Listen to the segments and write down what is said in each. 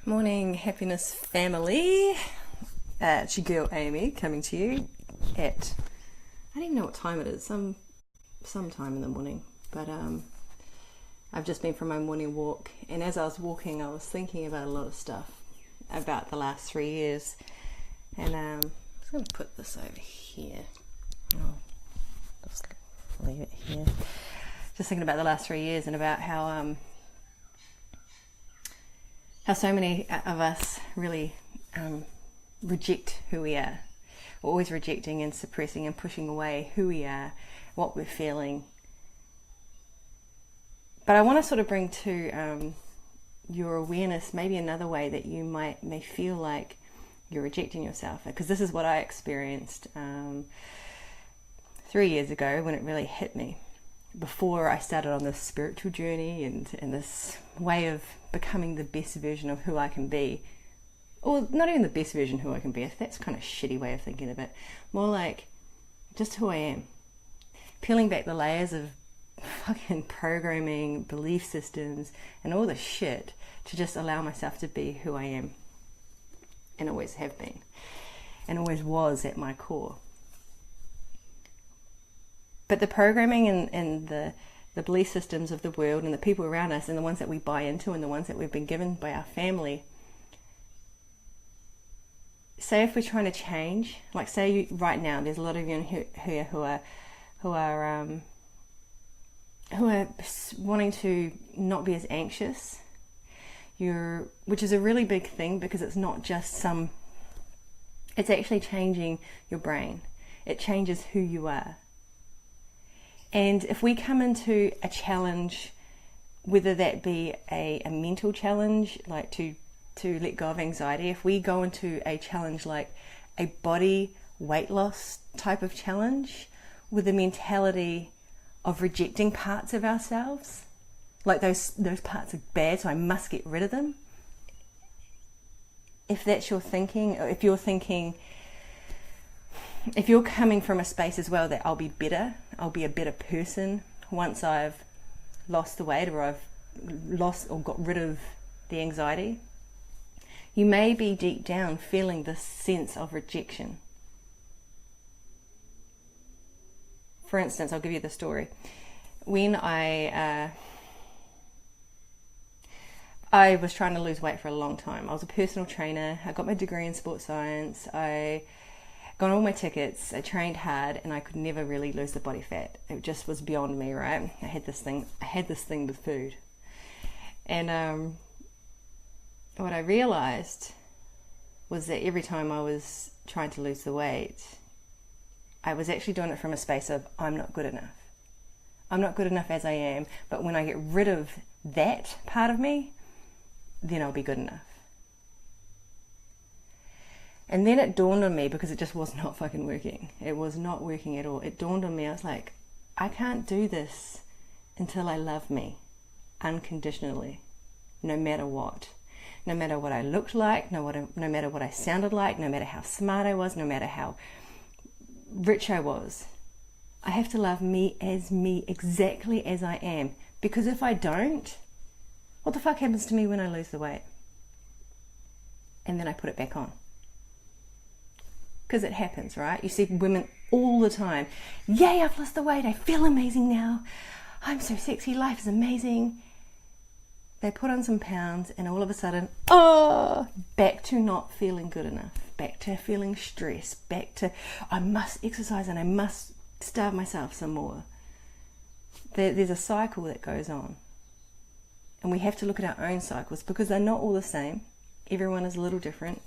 Morning, happiness family. It's your girl Amy coming to you at, I don't even know what time it is, some time in the morning, but I've just been for my morning walk, and as I was walking I was thinking about a lot of stuff about the last 3 years, and I'm just going to put this over here. Just leave it here. Just thinking about the last 3 years and about how so many of us really reject who we are. We're always rejecting and suppressing and pushing away who we are, what we're feeling. But I want to sort of bring to your awareness maybe another way that you may feel like you're rejecting yourself, because this is what I experienced 3 years ago when it really hit me. Before I started on this spiritual journey and this way of becoming the best version of who I can be, or not even the best version of who I can be, that's kind of a shitty way of thinking of it, more like just who I am, peeling back the layers of fucking programming, belief systems and all the shit to just allow myself to be who I am and always have been and always was at my core. But the programming and the belief systems of the world and the people around us and the ones that we buy into and the ones that we've been given by our family, say if we're trying to change, like say right now there's a lot of you here who are wanting to not be as anxious, which is a really big thing, because it's not just it's actually changing your brain. It changes who you are. And if we come into a challenge, whether that be a mental challenge, like to let go of anxiety, if we go into a challenge like a body weight loss type of challenge with a mentality of rejecting parts of ourselves, like those parts are bad, so I must get rid of them. If that's your thinking, or if you're coming from a space as well that I'll be a better person once I've lost the weight, or I've lost or got rid of the anxiety, you may be deep down feeling this sense of rejection. For instance, I'll give you the story. When I was trying to lose weight for a long time. I was a personal trainer. I got my degree in sports science. I got all my tickets, I trained hard, and I could never really lose the body fat. It just was beyond me, right? I had this thing with food. And what I realized was that every time I was trying to lose the weight, I was actually doing it from a space of, I'm not good enough. I'm not good enough as I am, but when I get rid of that part of me, then I'll be good enough. And then it dawned on me, because it just was not fucking working. It was not working at all. It dawned on me, I was like, I can't do this until I love me unconditionally, no matter what. No matter what I looked like, no matter what I sounded like, no matter how smart I was, no matter how rich I was. I have to love me exactly as I am. Because if I don't, what the fuck happens to me when I lose the weight? And then I put it back on. Because it happens, right? You see women all the time. Yay, I've lost the weight. I feel amazing now. I'm so sexy. Life is amazing. They put on some pounds and all of a sudden, back to not feeling good enough. Back to feeling stressed. Back to, I must exercise and I must starve myself some more. There's a cycle that goes on. And we have to look at our own cycles, because they're not all the same. Everyone is a little different.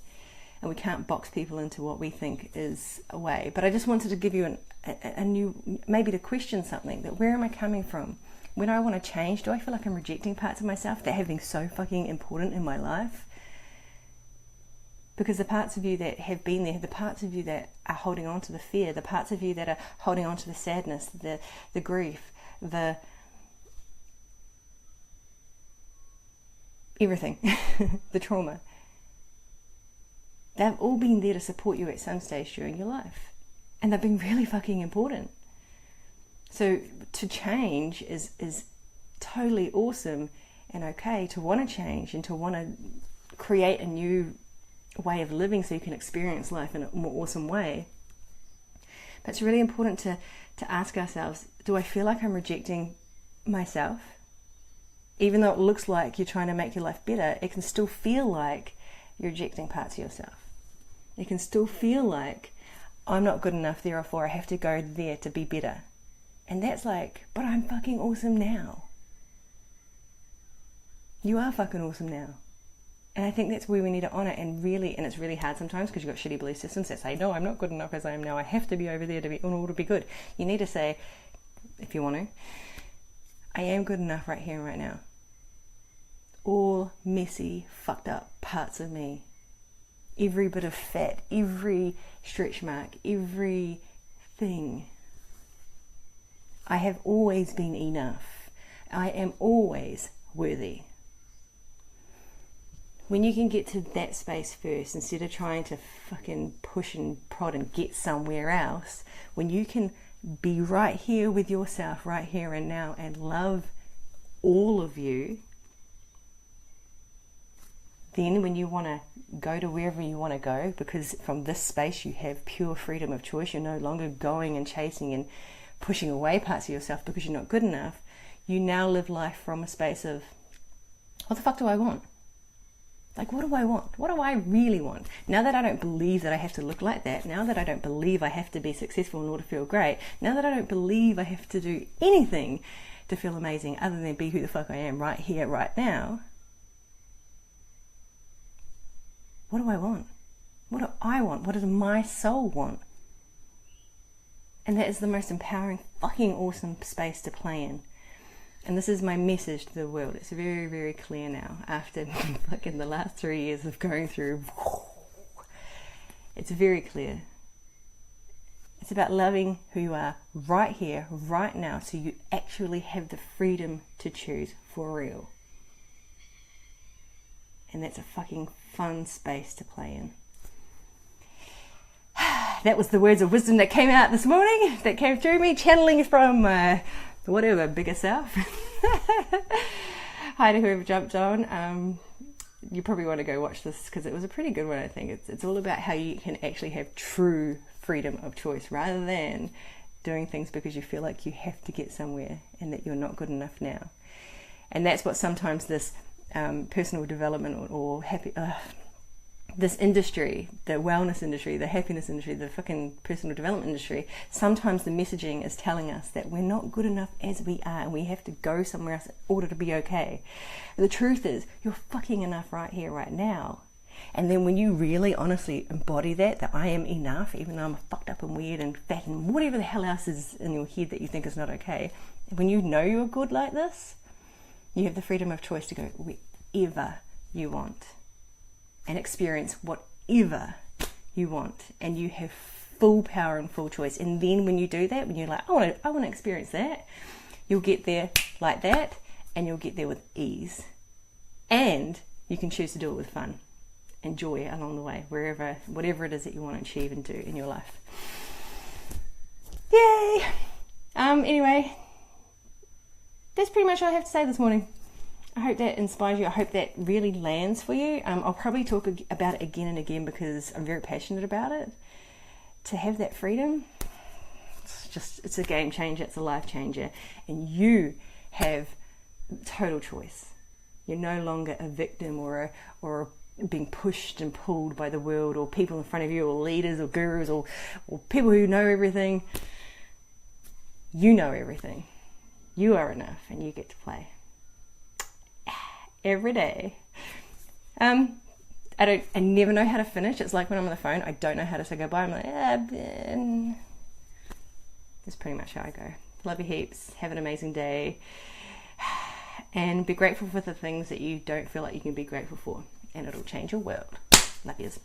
And we can't box people into what we think is a way. But I just wanted to give you a new, maybe to question something, that where am I coming from? When I want to change, do I feel like I'm rejecting parts of myself that have been so fucking important in my life? Because the parts of you that have been there, the parts of you that are holding on to the fear, the parts of you that are holding on to the sadness, the grief, the everything, the trauma, they've all been there to support you at some stage during your life. And they've been really fucking important. So to change is totally awesome and okay, to want to change and to want to create a new way of living so you can experience life in a more awesome way. But it's really important to ask ourselves, do I feel like I'm rejecting myself? Even though it looks like you're trying to make your life better, it can still feel like you're rejecting parts of yourself. It can still feel like I'm not good enough, therefore I have to go there to be better. And that's like, but I'm fucking awesome now. You are fucking awesome now. And I think that's where we need to honour and it's really hard sometimes because you've got shitty belief systems that say, no, I'm not good enough as I am now. I have to be over there in order to be good. You need to say, if you want to, I am good enough right here and right now. All messy, fucked up parts of me. Every bit of fat, every stretch mark, everything. I have always been enough. I am always worthy. When you can get to that space first, instead of trying to fucking push and prod and get somewhere else, when you can be right here with yourself, right here and now, and love all of you, then when you want to go to wherever you want to go, because from this space you have pure freedom of choice, you're no longer going and chasing and pushing away parts of yourself because you're not good enough, you now live life from a space of, what the fuck do I want? Like, what do I want? What do I really want? Now that I don't believe that I have to look like that, now that I don't believe I have to be successful in order to feel great, now that I don't believe I have to do anything to feel amazing other than be who the fuck I am right here, right now, what do I want? What do I want? What does my soul want? And that is the most empowering, fucking awesome space to play in. And this is my message to the world. It's very, very clear now after fucking the last 3 years of going through. It's very clear. It's about loving who you are right here, right now, so you actually have the freedom to choose for real. And that's a fucking fun space to play in. That was the words of wisdom that came out this morning, that came through me, channeling from whatever, bigger self. Hi to whoever jumped on. You probably want to go watch this because it was a pretty good one, I think. It's all about how you can actually have true freedom of choice rather than doing things because you feel like you have to get somewhere and that you're not good enough now. And that's what sometimes this personal development or happy... this industry, the wellness industry, the happiness industry, the fucking personal development industry, sometimes the messaging is telling us that we're not good enough as we are and we have to go somewhere else in order to be okay. The truth is, you're fucking enough right here, right now. And then when you really honestly embody that I am enough, even though I'm fucked up and weird and fat and whatever the hell else is in your head that you think is not okay, when you know you're good like this, you have the freedom of choice to go wherever you want and experience whatever you want, and you have full power and full choice. And then when you do that, when you're like, I want to experience that, you'll get there like that, and you'll get there with ease. And you can choose to do it with fun and joy along the way, whatever it is that you want to achieve and do in your life. Yay! Anyway, that's pretty much all I have to say this morning. I hope that inspires you. I hope that really lands for you. I'll probably talk about it again and again because I'm very passionate about it. To have that freedom, it's a game changer. It's a life changer. And you have total choice. You're no longer a victim or being pushed and pulled by the world or people in front of you or leaders or gurus or people who know everything. You know everything. You are enough and you get to play. Every day. I never know how to finish. It's like when I'm on the phone, I don't know how to say goodbye. I'm like, that's pretty much how I go. Love you heaps. Have an amazing day. And be grateful for the things that you don't feel like you can be grateful for. And it'll change your world. Love yous.